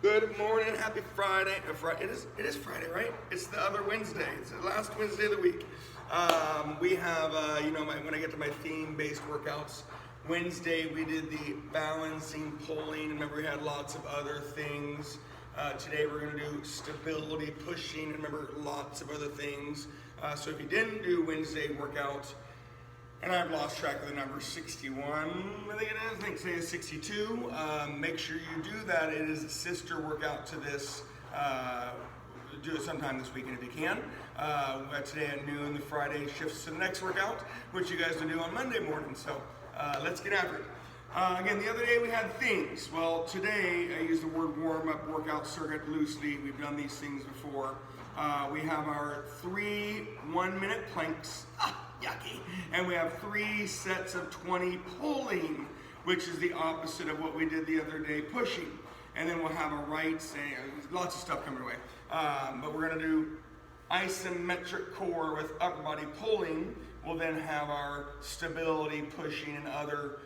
Good morning, happy Friday. It is Friday, right? It's the other Wednesday. It's the last Wednesday of the week. We have, when I get to my theme-based workouts, Wednesday we did the balancing, pulling. Remember, we had lots of other things. Today we're going to do stability, pushing. Remember, lots of other things. So if you didn't do Wednesday workout, and I've lost track of the number, 61, I think it is, I think say it's 62. Make sure you do that. It is a sister workout to this. Do it sometime this weekend if you can. Today at noon, the Friday shifts to the next workout, which you guys will do on Monday morning. So let's get after it. Again, the other day we had things. Well, today I use the word warm-up workout circuit loosely. We've done these things before. We have our 3 1-minute planks. Yucky. And we have 3 sets of 20 pulling, which is the opposite of what we did the other day, pushing. And then we'll have a right, lots of stuff coming away. But we're going to do isometric core with upper body pulling. We'll then have our stability, pushing, and other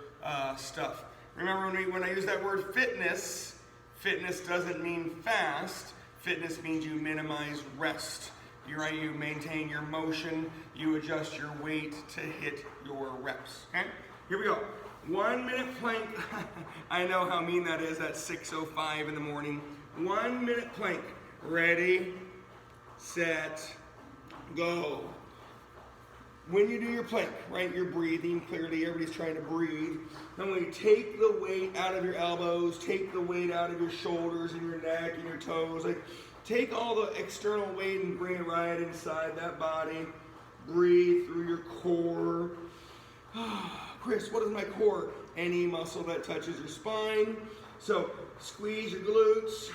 stuff. Remember when I use that word fitness, fitness doesn't mean fast. Fitness means you minimize rest. You maintain your motion, you adjust your weight to hit your reps. Okay? Here we go. 1-minute plank. I know how mean that is at 6:05 in the morning. 1-minute plank. Ready, set, go. When you do your plank, right, you're breathing clearly. Everybody's trying to breathe. Then when you take the weight out of your elbows, take the weight out of your shoulders and your neck and your toes, take all the external weight and bring it right inside that body. Breathe through your core. Chris, what is my core? Any muscle that touches your spine. So squeeze your glutes.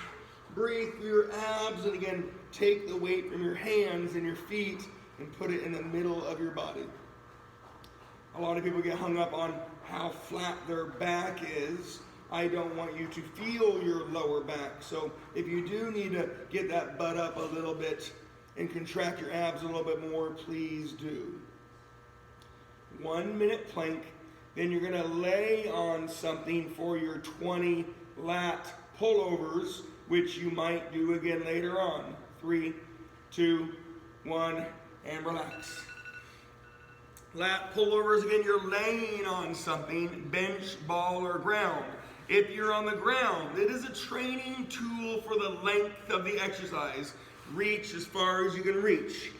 Breathe through your abs. And again, take the weight from your hands and your feet and put it in the middle of your body. A lot of people get hung up on how flat their back is. I don't want you to feel your lower back. So if you do need to get that butt up a little bit and contract your abs a little bit more, please do. 1-minute plank. Then you're going to lay on something for your 20 lat pullovers, which you might do again later on. 3, 2, 1, and relax. Lat pullovers, again, you're laying on something, bench, ball, or ground. If you're on the ground, it is a training tool for the length of the exercise. Reach as far as you can reach.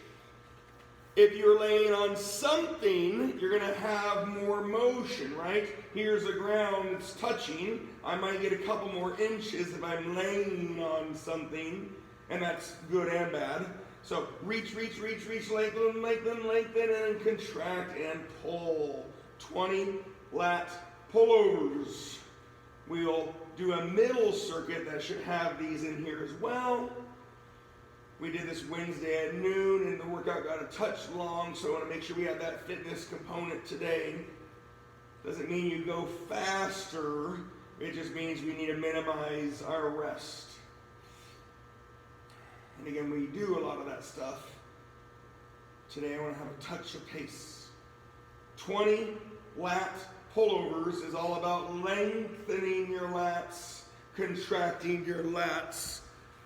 If you're laying on something, you're going to have more motion, right? Here's the ground, it's touching. I might get a couple more inches if I'm laying on something, and that's good and bad. So reach, lengthen, and contract and pull. 20 lat pullovers. We'll do a middle circuit that should have these in here as well. We did this Wednesday at noon, and the workout got a touch long, so I want to make sure we have that fitness component today. Doesn't mean you go faster. It just means we need to minimize our rest. And again, we do a lot of that stuff. Today I want to have a touch of pace. 20 lat pullovers is all about lengthening your lats, contracting your lats.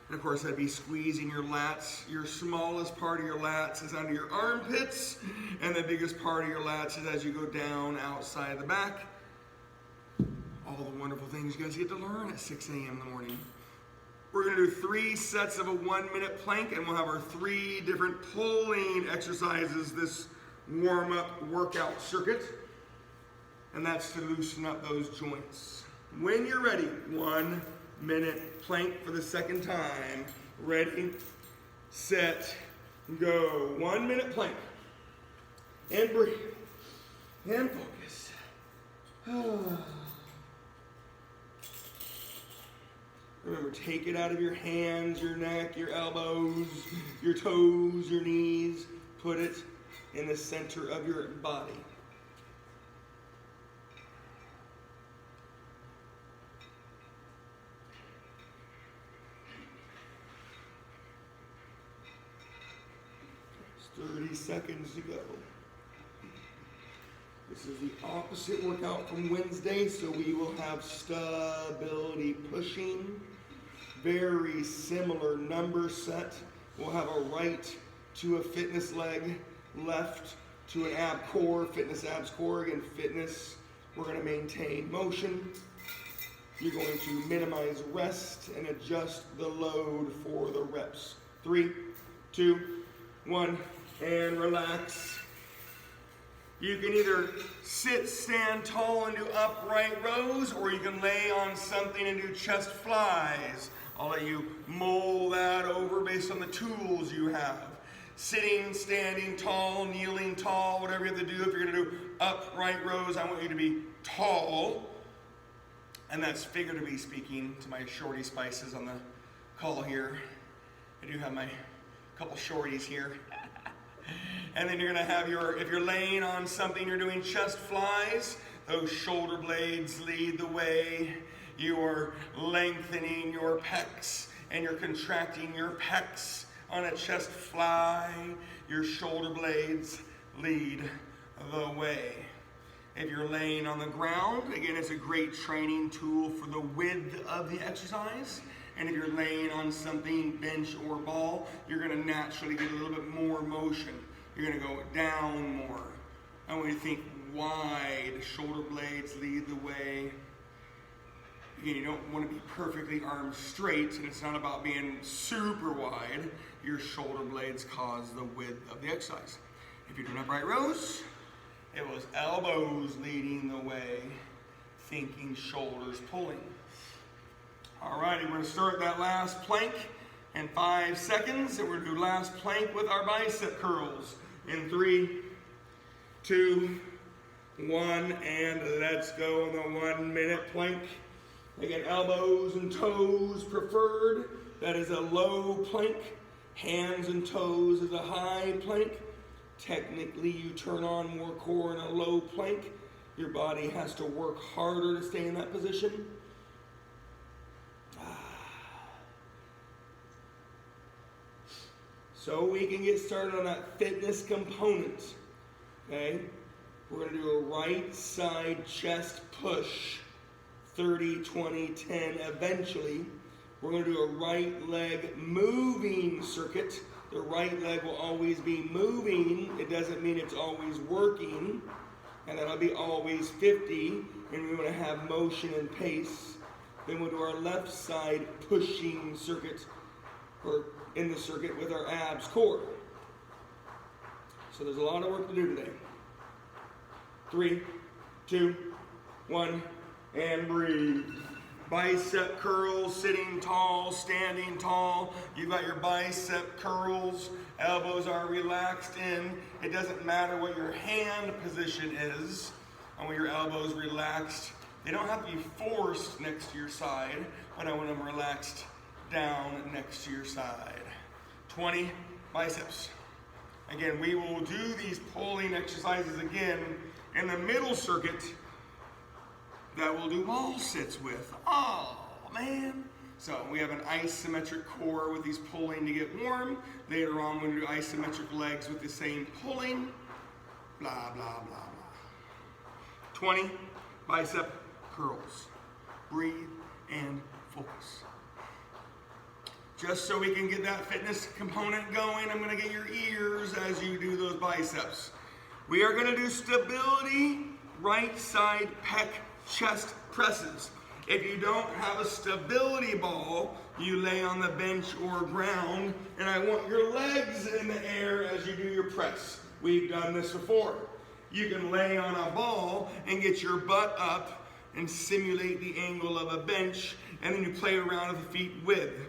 And of course, that'd be squeezing your lats. Your smallest part of your lats is under your armpits, and the biggest part of your lats is as you go down outside the back. All the wonderful things you guys get to learn at 6 a.m. in the morning. We're going to do 3 sets of a 1-minute plank, and we'll have our 3 different pulling exercises this warm-up workout circuit. And that's to loosen up those joints. When you're ready, 1-minute plank for the second time. Ready, set, go. 1-minute plank. And breathe. And focus. Remember, take it out of your hands, your neck, your elbows, your toes, your knees. Put it in the center of your body. It's 30 seconds to go. This is the opposite workout from Wednesday, so we will have stability pushing, very similar number set. We'll have a right to a fitness leg, left to an ab core, fitness abs core. Again, fitness, we're going to maintain motion. You're going to minimize rest and adjust the load for the reps. 3, 2, 1, and relax. You can either sit, stand tall and do upright rows, or you can lay on something and do chest flies. I'll let you mull that over based on the tools you have. Sitting, standing tall, kneeling tall, whatever you have to do. If you're gonna do upright rows, I want you to be tall. And that's figuratively speaking to my shorty spices on the call here. I do have my couple shorties here. And then you're gonna have if you're laying on something, you're doing chest flies, those shoulder blades lead the way. You are lengthening your pecs and you're contracting your pecs on a chest fly. Your shoulder blades lead the way. If you're laying on the ground, again, it's a great training tool for the width of the exercise. And if you're laying on something, bench or ball, you're gonna naturally get a little bit more motion. You're gonna go down more. I want you to think wide, shoulder blades lead the way. Again, you don't want to be perfectly arms straight, and it's not about being super wide. Your shoulder blades cause the width of the exercise. If you're doing upright rows, it was elbows leading the way, thinking shoulders pulling. All righty, we're gonna start that last plank in 5 seconds, and we're gonna do last plank with our bicep curls in 3, 2, 1, and let's go on the 1 minute plank. Again, elbows and toes preferred. That is a low plank. Hands and toes is a high plank. Technically, you turn on more core in a low plank. Your body has to work harder to stay in that position. So we can get started on that fitness component. Okay? We're going to do a right side chest push. 30, 20, 10, eventually. We're going to do a right leg moving circuit. The right leg will always be moving. It doesn't mean it's always working. And that'll be always 50. And we want to have motion and pace. Then we'll do our left side pushing circuit, or in the circuit with our abs core. So there's a lot of work to do today. 3, 2, 1. And breathe. Bicep curls, sitting tall, standing tall. You've got your bicep curls. Elbows are relaxed in. It doesn't matter what your hand position is. I want your elbows relaxed. They don't have to be forced next to your side, but I want them relaxed down next to your side. 20 biceps. Again, we will do these pulling exercises again in the middle circuit that we'll do wall sits with. Oh, man. So we have an isometric core with these pulling to get warm. Later on, we're going to do isometric legs with the same pulling. Blah, blah, blah, blah. 20 bicep curls. Breathe and focus. Just so we can get that fitness component going, I'm going to get your ears as you do those biceps. We are going to do stability, right side pec chest presses. If you don't have a stability ball, you lay on the bench or ground, and I want your legs in the air as you do your press. We've done this before. You can lay on a ball and get your butt up and simulate the angle of a bench, and then you play around with the feet width.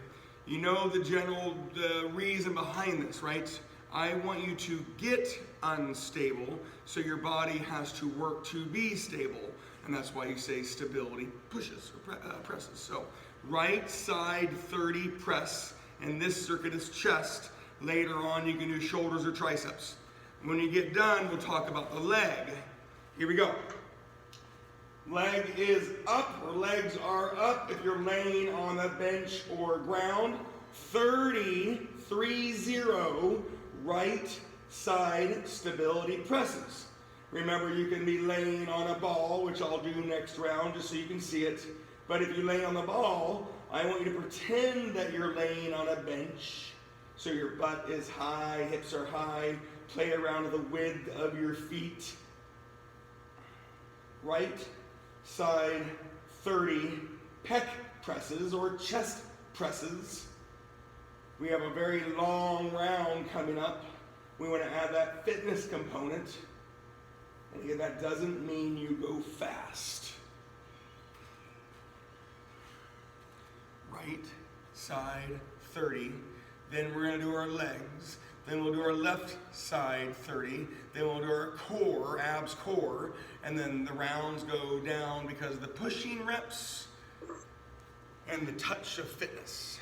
You know the reason behind this, right? I want you to get unstable, so your body has to work to be stable. And that's why you say stability pushes or presses. So right side 30 press, and this circuit is chest. Later on, you can do shoulders or triceps. When you get done, we'll talk about the leg. Here we go. Leg is up, or legs are up if you're laying on the bench or ground. 30, right side stability presses. Remember, you can be laying on a ball, which I'll do next round just so you can see it. But if you lay on the ball, I want you to pretend that you're laying on a bench. So your butt is high, hips are high. Play around to the width of your feet. Right side 30 pec presses or chest presses. We have a very long round coming up. We want to add that fitness component. And again, that doesn't mean you go fast. Right side 30. Then we're going to do our legs. Then we'll do our left side 30. Then we'll do our core, abs core. And then the rounds go down because of the pushing reps and the touch of fitness.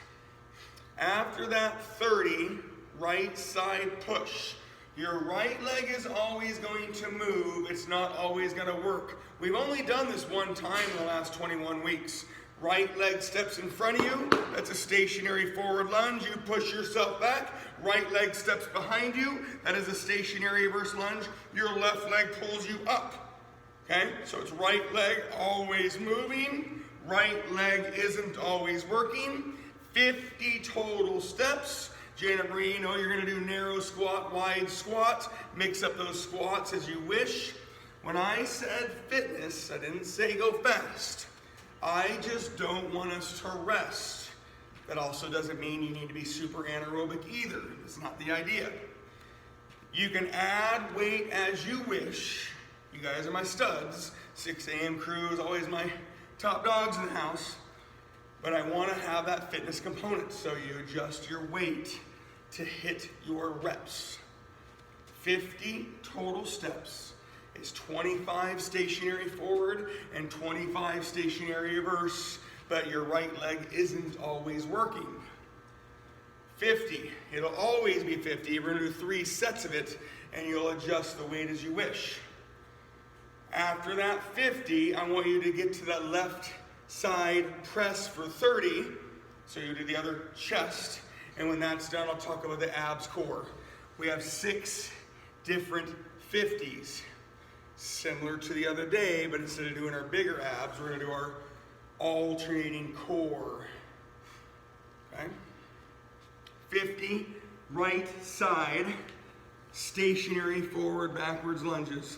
After that 30, right side push. Your right leg is always going to move. It's not always going to work. We've only done this one time in the last 21 weeks. Right leg steps in front of you. That's a stationary forward lunge. You push yourself back. Right leg steps behind you. That is a stationary reverse lunge. Your left leg pulls you up. Okay? So it's right leg always moving. Right leg isn't always working. 50 total steps. Janet Marie, you know you're going to do narrow squat, wide squat. Mix up those squats as you wish. When I said fitness, I didn't say go fast. I just don't want us to rest. That also doesn't mean you need to be super anaerobic either. That's not the idea. You can add weight as you wish. You guys are my studs. 6 a.m. crew is always my top dogs in the house. But I want to have that fitness component, so you adjust your weight to hit your reps. 50 total steps. It's 25 stationary forward and 25 stationary reverse, but your right leg isn't always working. 50, it'll always be 50. We're gonna do 3 sets of it, and you'll adjust the weight as you wish. After that 50, I want you to get to that left side press for 30. So you do the other chest, and when that's done, I'll talk about the abs core. We have 6 different 50s. Similar to the other day, but instead of doing our bigger abs, we're going to do our alternating core. Okay? 50 right side stationary forward backwards lunges.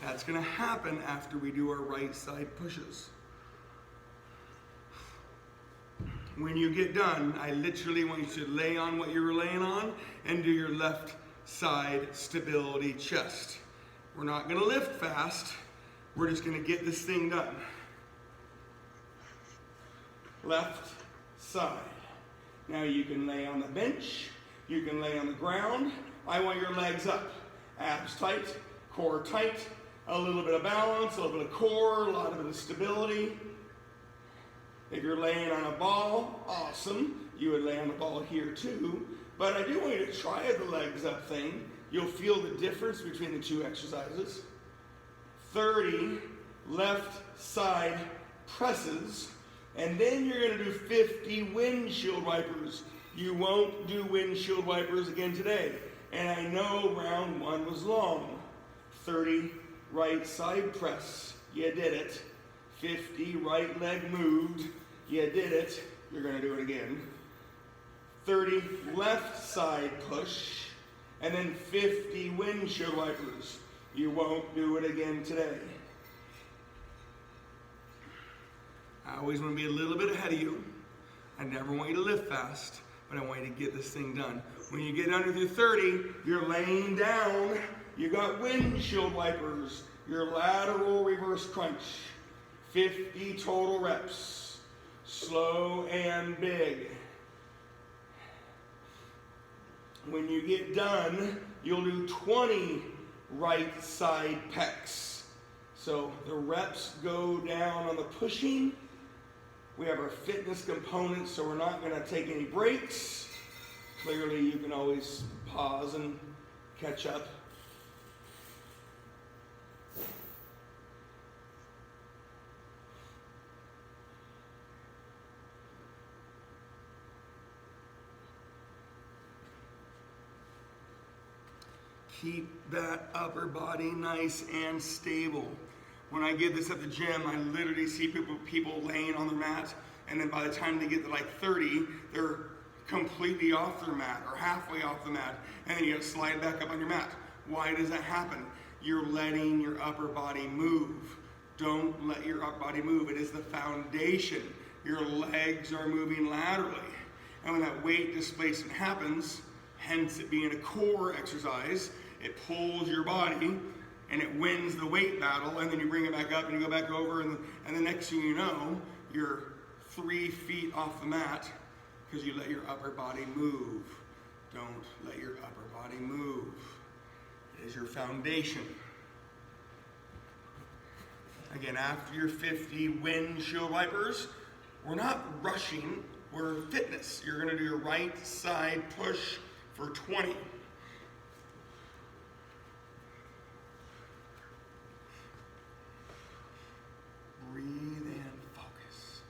That's going to happen after we do our right side pushes. When you get done, I literally want you to lay on what you were laying on and do your left side stability chest. We're not going to lift fast. We're just going to get this thing done. Left side. Now you can lay on the bench. You can lay on the ground. I want your legs up. Abs tight, core tight, a little bit of balance, a little bit of core, a lot of stability. If you're laying on a ball, awesome. You would lay on the ball here too. But I do want you to try the legs up thing. You'll feel the difference between the 2 exercises. 30 left side presses, and then you're going to do 50 windshield wipers. You won't do windshield wipers again today. And I know round 1 was long. 30 right side press. You did it. 50 right leg moved. You did it. You're going to do it again. 30 left side push. And then 50 windshield wipers. You won't do it again today. I always want to be a little bit ahead of you. I never want you to lift fast, but I want you to get this thing done. When you get under your 30, you're laying down. You got windshield wipers. Your lateral reverse crunch. 50 total reps. Slow and big. When you get done, you'll do 20 right side pecs. So the reps go down on the pushing. We have our fitness component, so we're not going to take any breaks. Clearly, you can always pause and catch up. Keep that upper body nice and stable. When I give this at the gym, I literally see people laying on the mat and then by the time they get to like 30, they're completely off their mat or halfway off the mat, and then you gotta slide back up on your mat. Why does that happen? You're letting your upper body move. Don't let your upper body move. It is the foundation. Your legs are moving laterally. And when that weight displacement happens, hence it being a core exercise, it pulls your body and it wins the weight battle, and then you bring it back up and you go back over, and the next thing you know, you're 3 feet off the mat because you let your upper body move. Don't let your upper body move. It is your foundation. Again, after your 50 windshield wipers, we're not rushing, we're fitness. You're gonna do your right side push for 20. Breathe in, focus.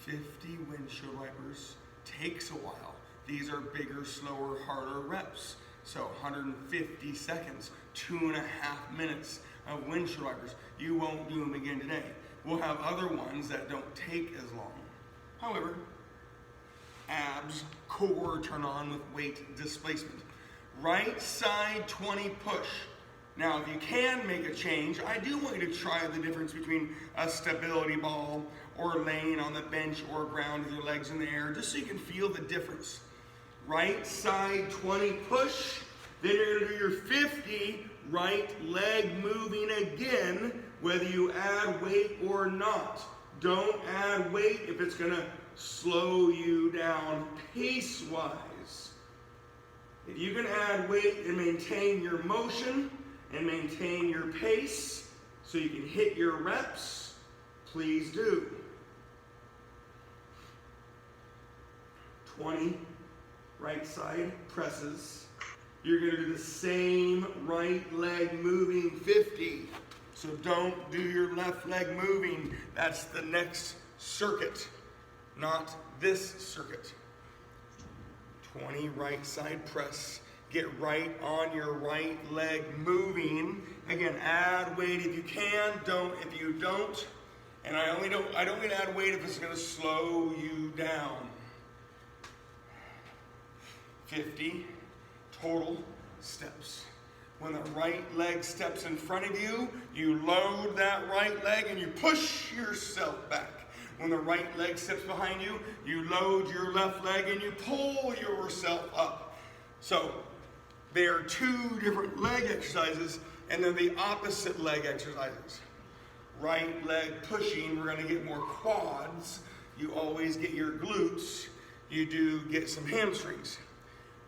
"50 windshield wipers takes a while. These are bigger, slower, harder reps. So 150 seconds, 2.5 minutes of windshield wipers. You won't do them again today. We'll have other ones that don't take as long. However, abs, core turn on with weight displacement. Right side 20 push. Now, if you can make a change, I do want you to try the difference between a stability ball or laying on the bench or ground with your legs in the air, just so you can feel the difference. Right side 20 push, then you're gonna do your 50 right leg moving again, whether you add weight or not. Don't add weight if it's gonna slow you down pace-wise. If you can add weight and maintain your motion and maintain your pace so you can hit your reps, please do. 20 right side presses. You're gonna do the same right leg moving 50. So don't do your left leg moving. That's the next circuit, not this circuit. 20 right side press. Get right on your right leg moving. Again, add weight if you can, don't if you don't. And I don't mean add weight if it's gonna slow you down. 50 total steps. When the right leg steps in front of you, you load that right leg and you push yourself back. When the right leg steps behind you, you load your left leg and you pull yourself up. So they are two different leg exercises, and they're the opposite leg exercises. Right leg pushing, we're gonna get more quads. You always get your glutes. You do get some hamstrings.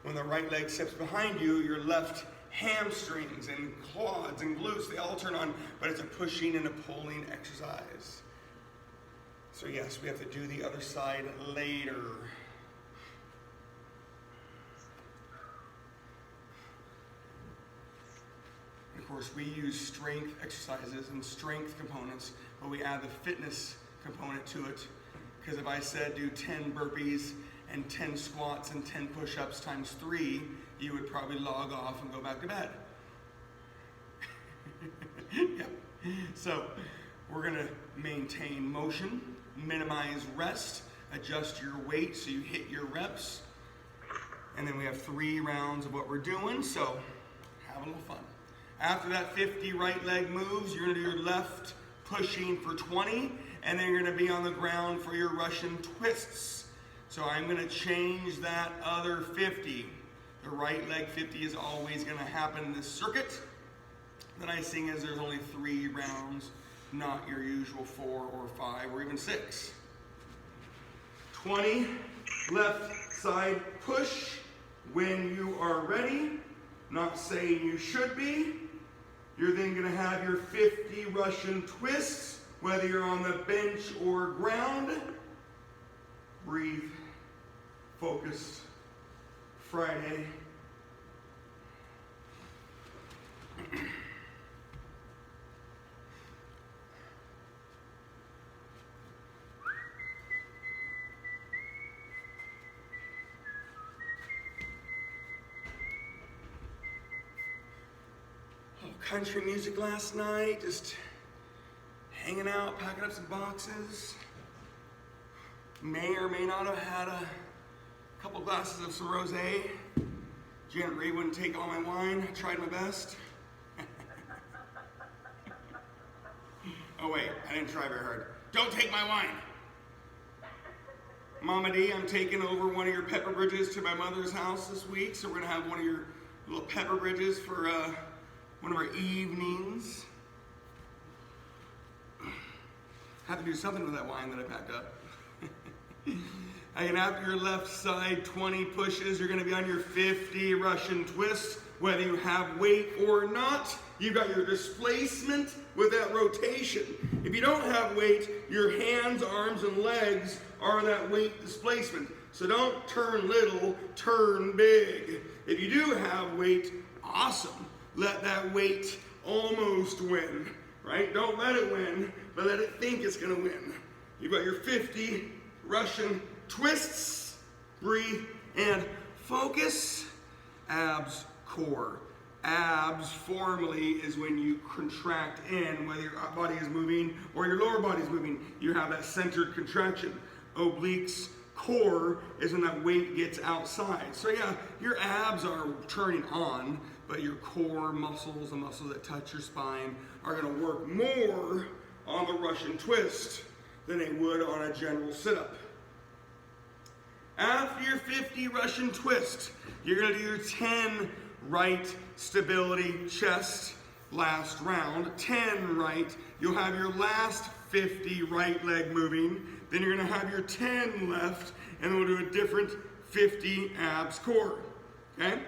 When the right leg steps behind you, your left hamstrings and quads and glutes, they all turn on, but it's a pushing and a pulling exercise. So yes, we have to do the other side later. And of course, we use strength exercises and strength components, but we add the fitness component to it. Because if I said do 10 burpees and 10 squats and 10 push-ups times 3, you would probably log off and go back to bed. Yep. So we're gonna maintain motion, minimize rest, adjust your weight so you hit your reps. And then we have 3 rounds of what we're doing, so have a little fun. After that 50 right leg moves, you're gonna do your left pushing for 20, and then you're gonna be on the ground for your Russian twists. So I'm gonna change that other 50. The right leg 50 is always gonna happen in this circuit. The nice thing is there's only 3 rounds, not your usual 4 or 5 or even 6. 20, left side push when you are ready, not saying you should be. You're then gonna have your 50 Russian twists, whether you're on the bench or ground. Breathe, focus, Friday. country music last night, just hanging out, packing up some boxes. May or may not have had a couple glasses of some rosé. Janet Ray wouldn't take all my wine. I tried my best. Oh wait, I didn't try very hard. Don't take my wine. Mama D, I'm taking over one of your pepper bridges to my mother's house this week, so we're gonna have one of your little pepper bridges for one of our evenings. Have to do something with that wine that I packed up. And after your left side 20 pushes, you're gonna be on your 50 Russian twists, whether you have weight or not. You've got your displacement with that rotation. If you don't have weight, your hands, arms, and legs are that weight displacement. So don't turn little, turn big. If you do have weight, awesome. Let that weight almost win, right? Don't let it win, but let it think it's gonna win. You've got your 50 Russian twists, breathe, and focus. Abs, core. Abs formally is when you contract in, whether your body is moving or your lower body is moving. You have that centered contraction. Obliques, core is when that weight gets outside. So yeah, your abs are turning on, but your core muscles, the muscles that touch your spine, are gonna work more on the Russian twist than they would on a general sit-up. After your 50 Russian twist, you're gonna do your 10 right stability chest last round. 10 right, you'll have your last 50 right leg moving, then you're gonna have your 10 left, and then we'll do a different 50 abs core, okay?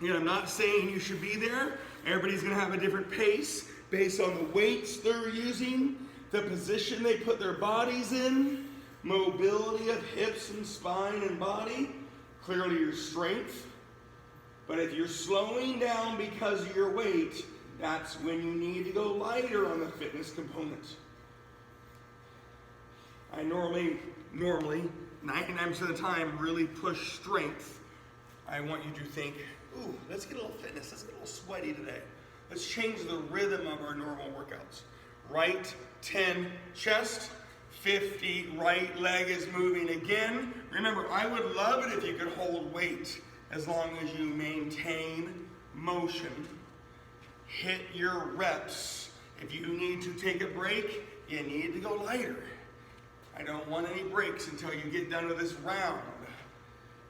Again, I'm not saying you should be there. Everybody's gonna have a different pace based on the weights they're using, the position they put their bodies in, mobility of hips and spine and body, clearly your strength. But if you're slowing down because of your weight, that's when you need to go lighter on the fitness component. I normally, 99% of the time, really push strength. I want you to think, ooh, let's get a little fitness, let's get a little sweaty today. Let's change the rhythm of our normal workouts. Right 10 chest, 50 right leg is moving again. Remember, I would love it if you could hold weight as long as you maintain motion. Hit your reps. If you need to take a break, you need to go lighter. I don't want any breaks until you get done with this round.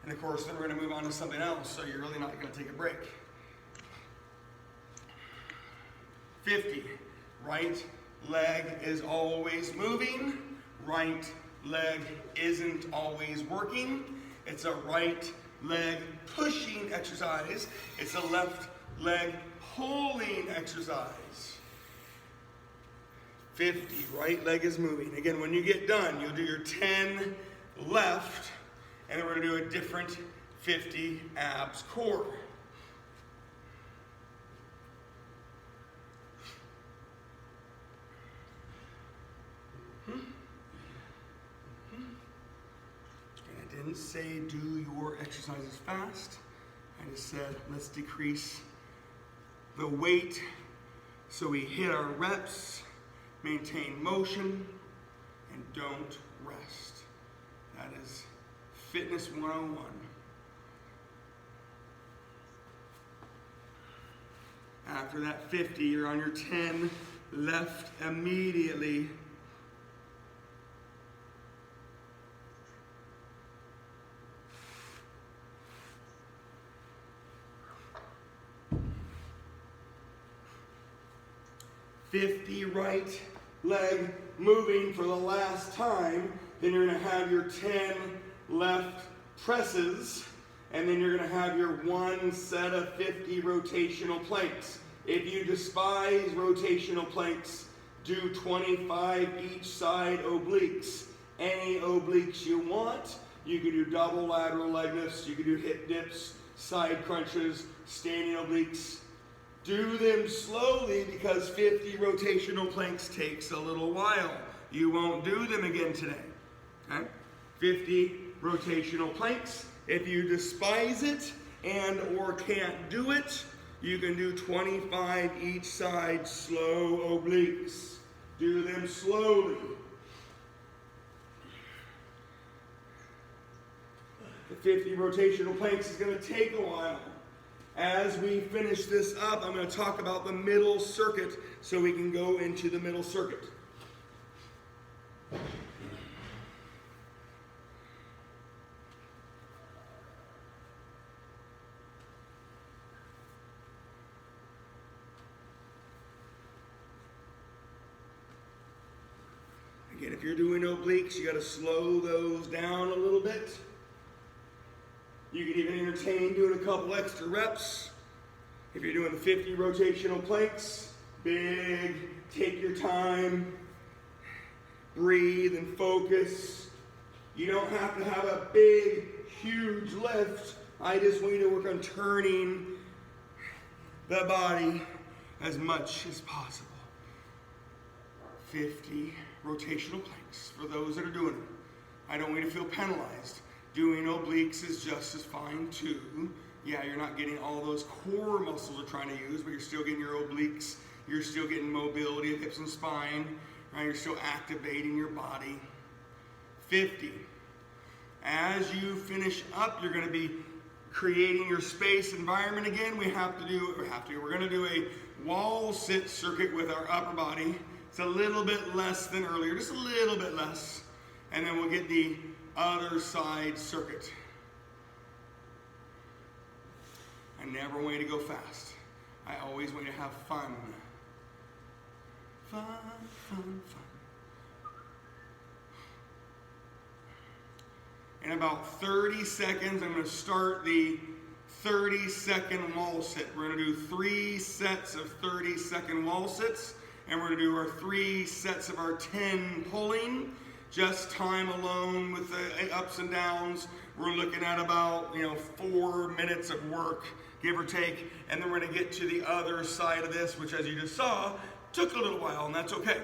And of course, then we're gonna move on to something else, so you're really not gonna take a break. 50, right leg is always moving. Right leg isn't always working. It's a right leg pushing exercise. It's a left leg pulling exercise. 50, right leg is moving. Again, when you get done, you'll do your 10 left, and then we're gonna do a different 50 abs core. I didn't say do your exercises fast. I just said let's decrease the weight so we hit our reps, maintain motion, and don't rest. That is Fitness 101. After that 50, you're on your 10 left immediately. Right leg moving for the last time. Then you're going to have your 10 left presses, and then you're going to have your one set of 50 rotational planks. If you despise rotational planks, do 25 each side obliques. Any obliques you want. You can do double lateral leg lifts, you can do hip dips, side crunches, standing obliques. Do them slowly because 50 rotational planks takes a little while. You won't do them again today. Okay? 50 rotational planks. If you despise it and or can't do it, You can do 25 each side, slow obliques. Do them slowly. The 50 rotational planks is going to take a while. As we finish this up, I'm going to talk about the middle circuit so we can go into the middle circuit. Again, if you're doing obliques, you got to slow those down a little bit. You can even entertain doing a couple extra reps. If you're doing the 50 rotational planks, big, take your time, breathe and focus. You don't have to have a big, huge lift. I just want you to work on turning the body as much as possible. 50 rotational planks for those that are doing it. I don't want you to feel penalized. Doing obliques is just as fine too. Yeah, you're not getting all those core muscles you're trying to use, but you're still getting your obliques. You're still getting mobility of hips and spine. Right? You're still activating your body. 50. As you finish up, you're going to be creating your space environment again. We're going to do a wall sit circuit with our upper body. It's a little bit less than earlier, just a little bit less. And then we'll get the other side circuit. I never want you to go fast. I always want you to have fun. Fun, fun, fun. In about 30 seconds, I'm going to start the 30-second wall sit. We're going to do 3 sets of 30-second wall sits, and we're going to do our 3 sets of our 10 pulling. Just time alone with the ups and downs. We're looking at about 4 minutes of work, give or take, and then we're going to get to the other side of this, which, as you just saw, took a little while, and that's okay.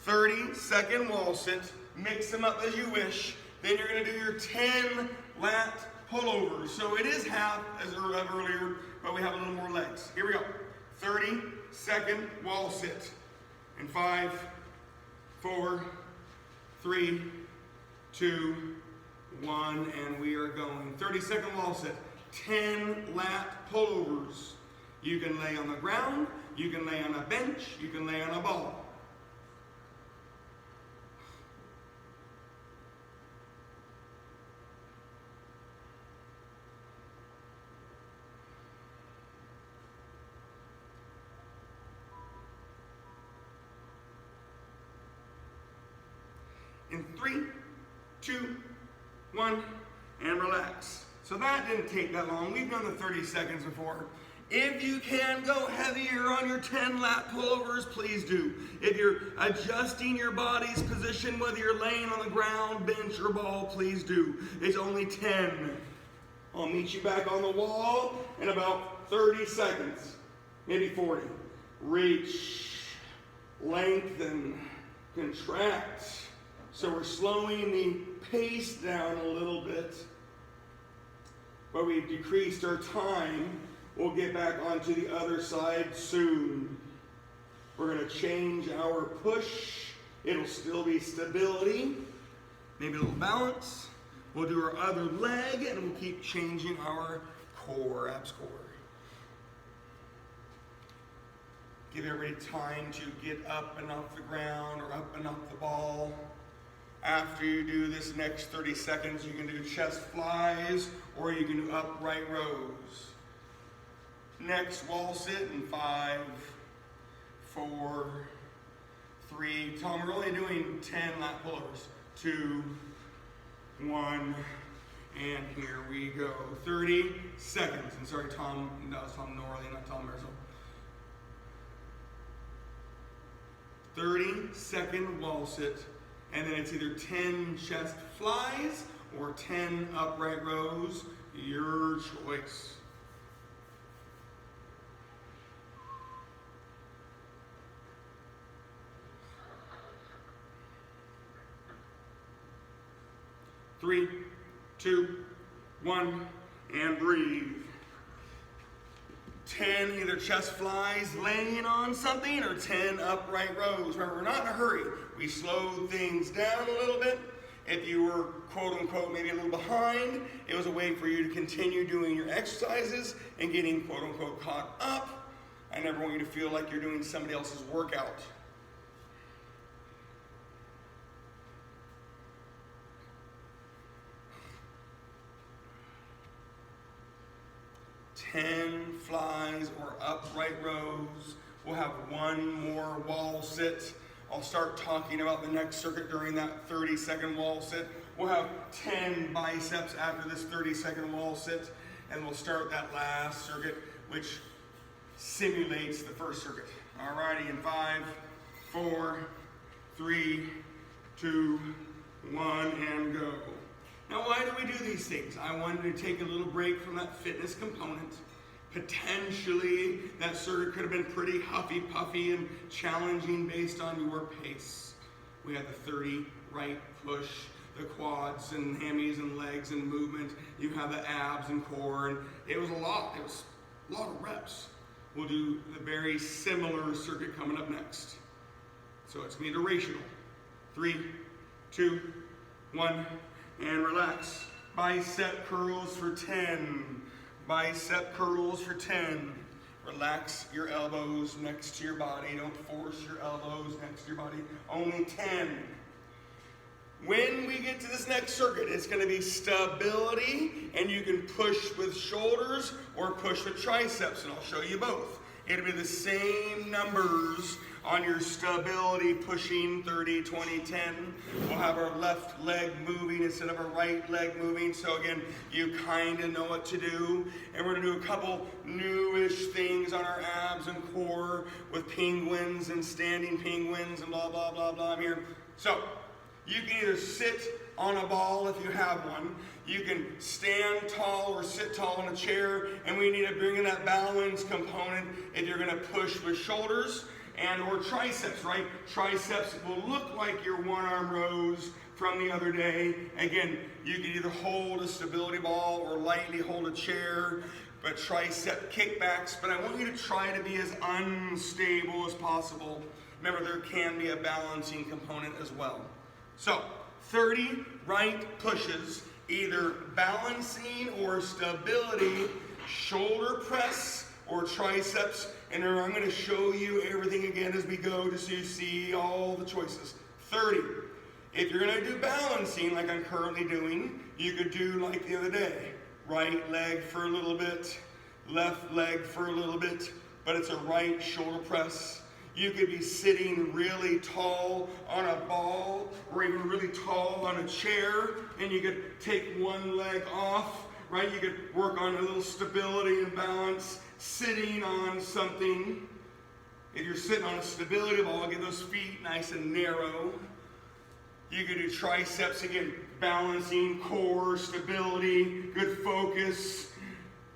30-second wall sit. Mix them up as you wish. Then you're going to do your 10 lat pullovers. So it is half as earlier, but we have a little more legs. Here we go. 30-second wall sit. In 5, 4, 3, 2, 1, and we are going. 30-second wall sit. 10 lat pullovers. You can lay on the ground. You can lay on a bench. You can lay on a ball. In 3, 2, 1, and relax. So that didn't take that long. We've done the 30 seconds before. If you can go heavier on your 10 lat pullovers, please do. If you're adjusting your body's position, whether you're laying on the ground, bench, or ball, please do. It's only 10. I'll meet you back on the wall in about 30 seconds, maybe 40. Reach, lengthen, contract. So we're slowing the pace down a little bit, but we've decreased our time. We'll get back onto the other side soon. We're going to change our push. It'll still be stability, maybe a little balance. We'll do our other leg, and we'll keep changing our core, abs core. Give everybody time to get up and off the ground or up and off the ball. After you do this next 30 seconds, you can do chest flies or you can do upright rows. Next, wall sit in 5, 4, 3. Tom, we're only doing 10 lat pullovers. 2, 1, and here we go. 30 seconds. And sorry, Tom, that was Tom Norley, not Tom Merzel. 30-second wall sit. And then it's either 10 chest flies or 10 upright rows, your choice. Three, 2, 1, and breathe. 10 either chest flies laying on something or 10 upright rows. Remember, we're not in a hurry. We slowed things down a little bit. If you were, quote unquote, maybe a little behind, it was a way for you to continue doing your exercises and getting, quote unquote, caught up. I never want you to feel like you're doing somebody else's workout. Ten flies or upright rows. We'll have one more wall sit. I'll start talking about the next circuit during that 30-second wall sit. We'll have 10 biceps after this 30-second wall sit, and we'll start that last circuit, which simulates the first circuit. Alrighty, in 5, 4, 3, 2, 1, and go. Now, why do we do these things? I wanted to take a little break from that fitness component. Potentially, that circuit could have been pretty huffy-puffy and challenging based on your pace. We had the 30 right push, the quads and hammies and legs and movement. You have the abs and core, and it was a lot. It was a lot of reps. We'll do a very similar circuit coming up next. So it's going to be durational. 3, 2, 1, and relax. Bicep curls for 10. Bicep curls for 10. Relax your elbows next to your body. Don't force your elbows next to your body. Only 10. When we get to this next circuit, it's going to be stability, and you can push with shoulders or push with triceps, and I'll show you both. It'll be the same numbers on your stability, pushing 30, 20, 10. We'll have our left leg moving instead of our right leg moving. So again, you kind of know what to do. And we're gonna do a couple newish things on our abs and core with penguins and standing penguins and blah, blah, blah, blah here. So you can either sit on a ball if you have one. You can stand tall or sit tall in a chair, and we need to bring in that balance component if you're gonna push with shoulders and or triceps, right? Triceps will look like your one arm rows from the other day. Again, you can either hold a stability ball or lightly hold a chair, but tricep kickbacks, but I want you to try to be as unstable as possible. Remember, there can be a balancing component as well. So, 30 right pushes, either balancing or stability, shoulder press or triceps, and I'm going to show you everything again as we go just so you see all the choices. 30. If you're going to do balancing like I'm currently doing, you could do like the other day. Right leg for a little bit, left leg for a little bit, but it's a right shoulder press. You could be sitting really tall on a ball or even really tall on a chair, and you could take one leg off, right? You could work on a little stability and balance sitting on something. If you're sitting on a stability ball, get those feet nice and narrow. You could do triceps, again, balancing, core, stability, good focus,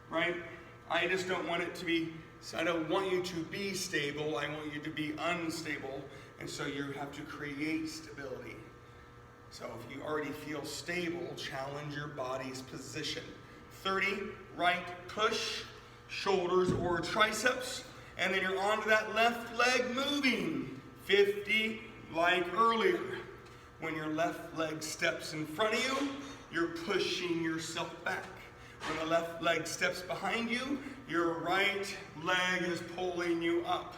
right? I just don't want it to be, I don't want you to be stable, I want you to be unstable, and so you have to create stability. So if you already feel stable, challenge your body's position. 30, right push, shoulders or triceps, and then you're onto that left leg moving. 50, like earlier. When your left leg steps in front of you, you're pushing yourself back. When the left leg steps behind you, your right leg is pulling you up.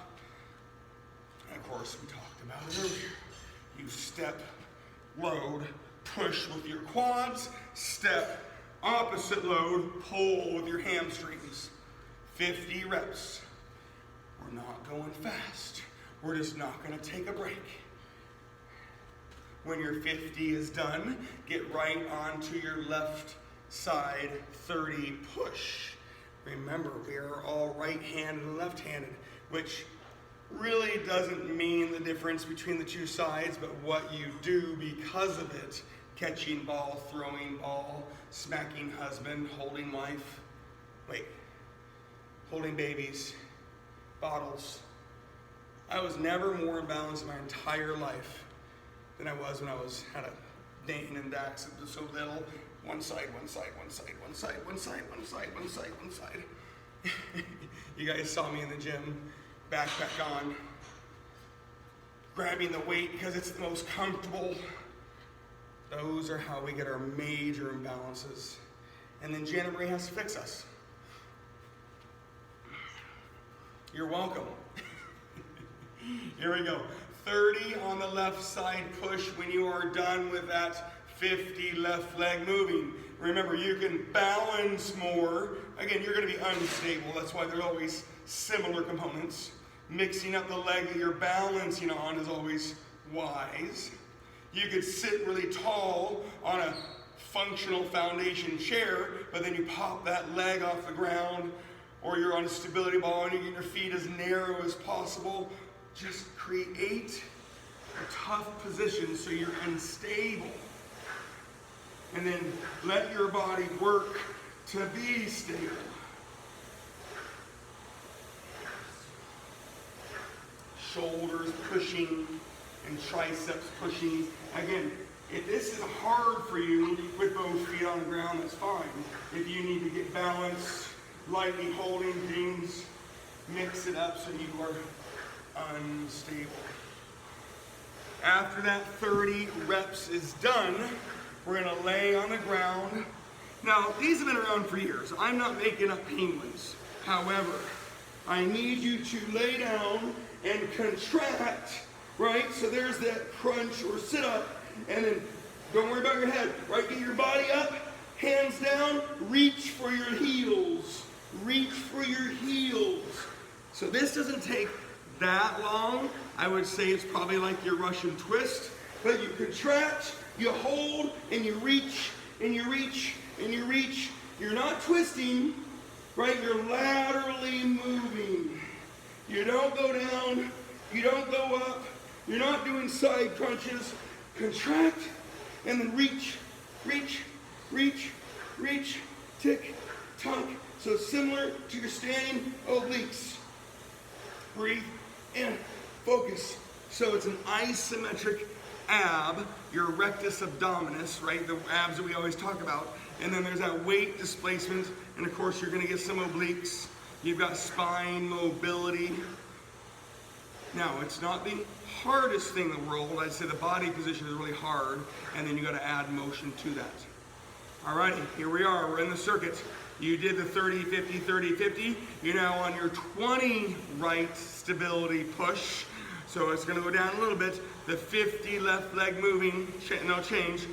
And of course, we talked about it earlier. You step, load, push with your quads, step, opposite load, pull with your hamstrings. 50 reps. We're not going fast. We're just not going to take a break. When your 50 is done, get right onto your left side 30 push. Remember, we are all right-handed and left-handed, which really doesn't mean the difference between the two sides, but what you do because of it. Catching ball, throwing ball, smacking husband, holding wife, holding babies, bottles. I was never more imbalanced in my entire life than I was when I had a Dayton and Dax. It was so little. One side, one side, one side, one side, one side, one side, one side, one side. You guys saw me in the gym, backpack on, grabbing the weight because it's the most comfortable. Those are how we get our major imbalances. And then Janet Marie has to fix us. You're welcome. Here we go. 30 on the left side push when you are done with that 50 left leg moving. Remember, you can balance more. Again, you're going to be unstable. That's why there's always similar components. Mixing up the leg that you're balancing on is always wise. You could sit really tall on a functional foundation chair, but then you pop that leg off the ground, or you're on a stability ball and you get your feet as narrow as possible. Just create a tough position so you're unstable. And then let your body work to be stable. Shoulders pushing and triceps pushing. Again, if this is hard for you with both feet on the ground, that's fine. If you need to get balance, lightly holding things, mix it up so you are unstable. After that 30 reps is done, we're gonna lay on the ground. Now, these have been around for years. I'm not making up penguins. However, I need you to lay down and contract, right? So there's that crunch or sit up, and then don't worry about your head, right? Get your body up, hands down, reach for your heels. Reach for your heels. So this doesn't take that long. I would say it's probably like your Russian twist, but you contract, you hold, and you reach, and you reach, and you reach. You're not twisting, right? You're laterally moving. You don't go down, you don't go up, you're not doing side crunches. Contract, and then reach, reach, reach, reach, tick, tock. So similar to your standing obliques. Breathe in, focus. So it's an isometric ab, your rectus abdominis, right? The abs that we always talk about. And then there's that weight displacement, and of course you're gonna get some obliques. You've got spine mobility. Now, it's not the hardest thing in the world. I'd say the body position is really hard, and then you gotta add motion to that. Alrighty, here we are, we're in the circuit. You did the 30, 50, 30, 50. You're now on your 20 right stability push. So it's gonna go down a little bit. The 50 left leg moving, no change.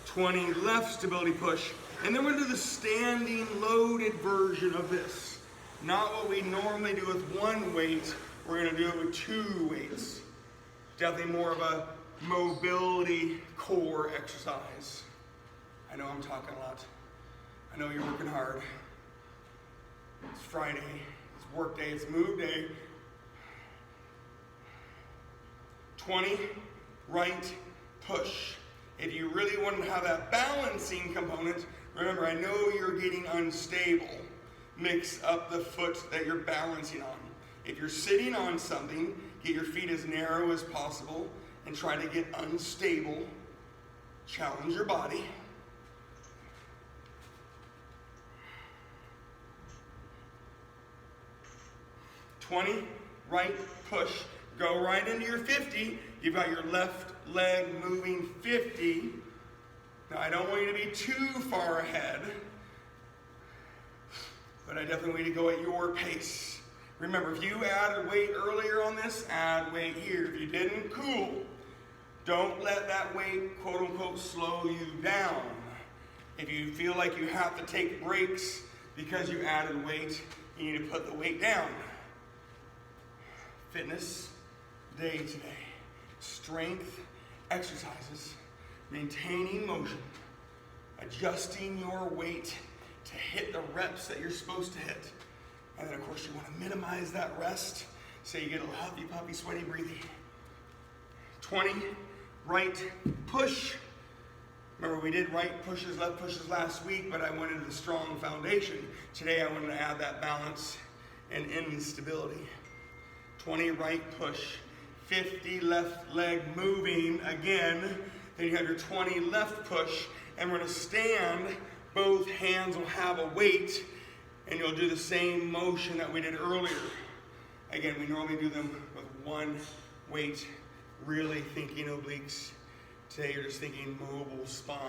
20 left stability push. And then we're gonna do the standing loaded version of this. Not what we normally do with one weight, we're gonna do it with 2 weights. Definitely more of a mobility core exercise. I know I'm talking a lot. I know you're working hard. It's Friday, it's work day, it's move day. 20, right, push. If you really want to have that balancing component, remember, I know you're getting unstable. Mix up the foot that you're balancing on. If you're sitting on something, get your feet as narrow as possible and try to get unstable. Challenge your body. 20, right, push. Go right into your 50. You've got your left leg moving 50. Now, I don't want you to be too far ahead, but I definitely want you to go at your pace. Remember, if you added weight earlier on this, add weight here. If you didn't, cool. Don't let that weight, quote unquote, slow you down. If you feel like you have to take breaks because you added weight, you need to put the weight down. Fitness day today. Strength exercises, maintaining motion, adjusting your weight to hit the reps that you're supposed to hit. And then of course you want to minimize that rest so you get a healthy, puppy, sweaty, breathy. 20, right push. Remember, we did right pushes, left pushes last week, but I wanted the strong foundation. Today I wanted to add that balance and instability. 20 right push, 50 left leg moving again. Then you have your 20 left push, and we're gonna stand. Both hands will have a weight, And you'll do the same motion that we did earlier. Again, we normally do them with one weight, really thinking obliques. Today you're just thinking mobile spine.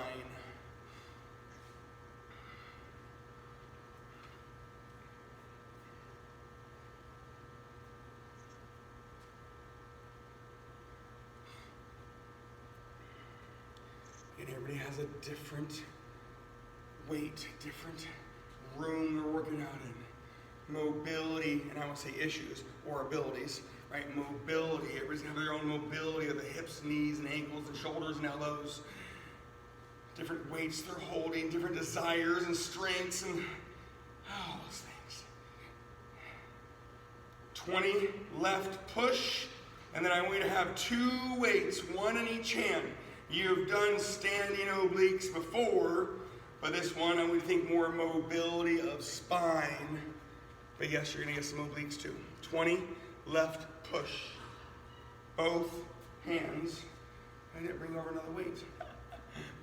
And everybody has a different weight, different room they're working out in. Mobility, and I won't say issues or abilities, right? Mobility, everybody's gonna have their own mobility of the hips, knees, and ankles, and shoulders, and elbows. Different weights they're holding, different desires and strengths, and all those things. 20 left push, and then I want you to have 2 weights, one in each hand. You've done standing obliques before, but this one I want you to think more mobility of spine. But yes, you're going to get some obliques too. 20 left push. Both hands. I didn't bring over another weight.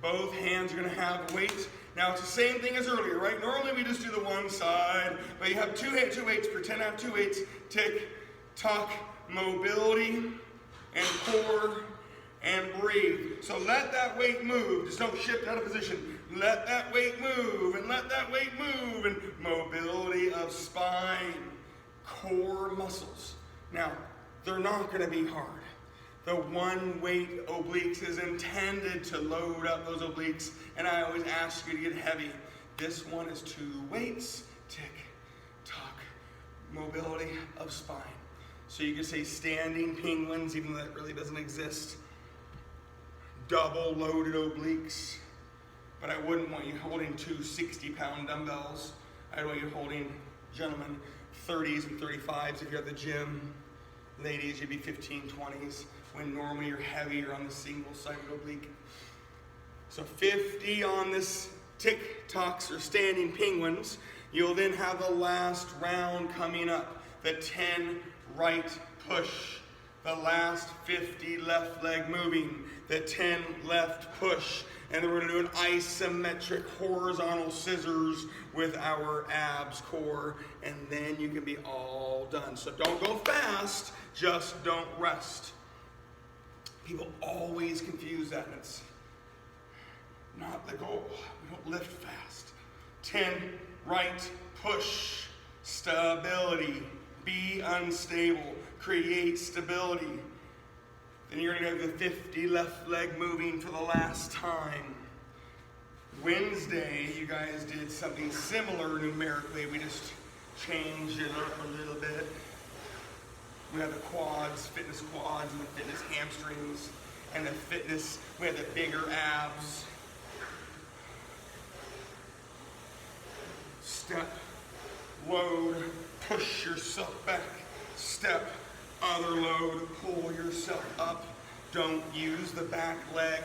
Both hands are going to have weight. Now it's the same thing as earlier, right? Normally we just do the one side, but you have two weights. Pretend I have 2 weights. Tick, tuck, mobility, and core, and breathe. So let that weight move. Just don't shift out of position. Let that weight move, and let that weight move, and mobility of spine, core muscles. Now, they're not going to be hard. The one weight obliques is intended to load up those obliques, and I always ask you to get heavy. This one is 2 weights, tick, tuck, mobility of spine. So you can say standing penguins, even though that really doesn't exist. Double loaded obliques. But I wouldn't want you holding 2 60-pound dumbbells. I'd want you holding, gentlemen, 30s and 35s if you're at the gym. Ladies, you'd be 15, 20s, when normally you're heavier on the single-sided oblique. So 50 on this tick-tocks or standing penguins. You'll then have the last round coming up, the 10 right push. The last 50 left leg moving, the 10 left push. And then we're going to do an isometric horizontal scissors with our abs core, and then you can be all done. So don't go fast, just don't rest. People always confuse that, and it's not the goal. We don't lift fast. 10 right push, stability, be unstable, create stability. Then you're going to have the 50 left leg moving for the last time. Wednesday, you guys did something similar numerically. We just changed it up a little bit. We had the quads, fitness quads, and the fitness hamstrings, and the fitness, we had the bigger abs. Step, load, push yourself back. Step, other load, pull yourself up. Don't use the back leg.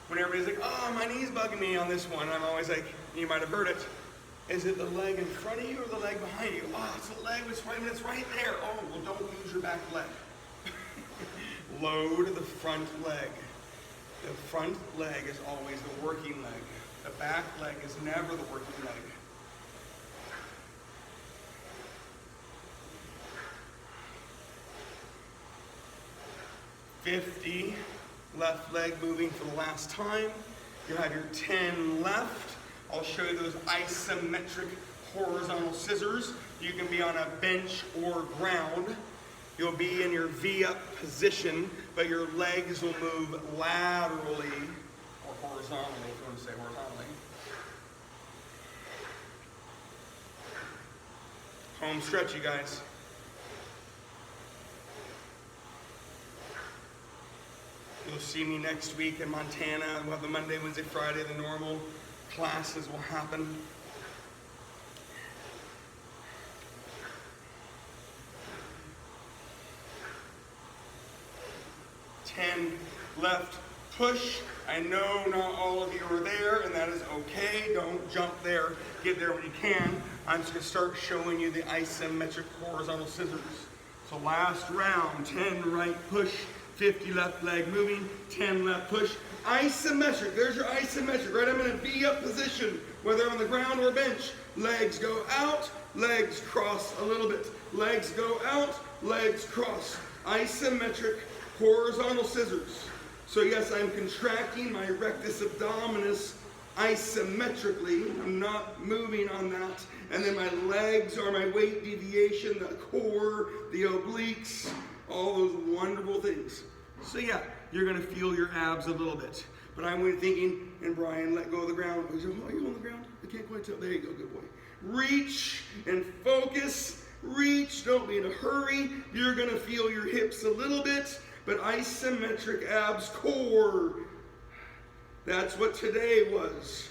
When everybody's like, oh, my knee's bugging me on this one, I'm always like, you might have heard it. Is it the leg in front of you or the leg behind you? Oh, it's the leg, it's right there. Oh, well, don't use your back leg. Load the front leg. The front leg is always the working leg. The back leg is never the working leg. $50 left leg moving for the last time. You have your 10 left. I'll show you those isometric horizontal scissors. You can be on a bench or ground. You'll be in your V-up position, but your legs will move laterally or horizontally, if you want to say horizontally. Home stretch, you guys. You'll see me next week in Montana. We'll have the Monday, Wednesday, Friday. The normal classes will happen. Left push. I know not all of you are there, and that is okay. Don't jump there. Get there when you can. I'm just going to start showing you the isometric horizontal scissors. So last round, 10 right push, 50 left leg moving, 10 left push. Isometric, there's your isometric, right? I'm in a V-up position, whether on the ground or bench. Legs go out, legs cross a little bit. Legs go out, legs cross. Isometric horizontal scissors. So yes, I'm contracting my rectus abdominis isometrically. I'm not moving on that. And then my legs are my weight deviation, the core, the obliques, all those wonderful things. So yeah, you're gonna feel your abs a little bit. But I'm thinking, and Brian, let go of the ground. Oh, are you on the ground? I can't quite tell. There you go, good boy. Reach and focus. Reach, don't be in a hurry. You're gonna feel your hips a little bit, but isometric abs core. That's what today was.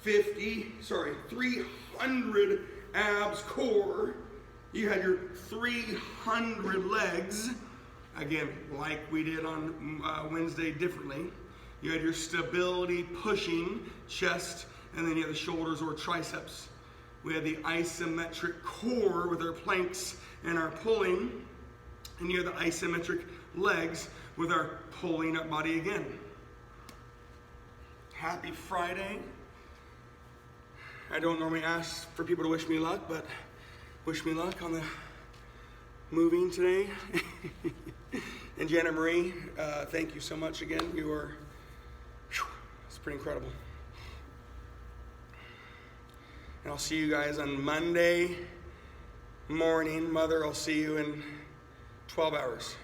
300 abs core. You had your 300 legs. Again, like we did on Wednesday differently. You had your stability pushing chest, and then you had the shoulders or triceps. We had the isometric core with our planks and our pulling, and you had the isometric legs with our pulling up body again. Happy Friday. I don't normally ask for people to wish me luck, but wish me luck on the moving today. And Jenna Marie, thank you so much again. You are, it's pretty incredible. And I'll see you guys on Monday morning. Mother, I'll see you in 12 hours.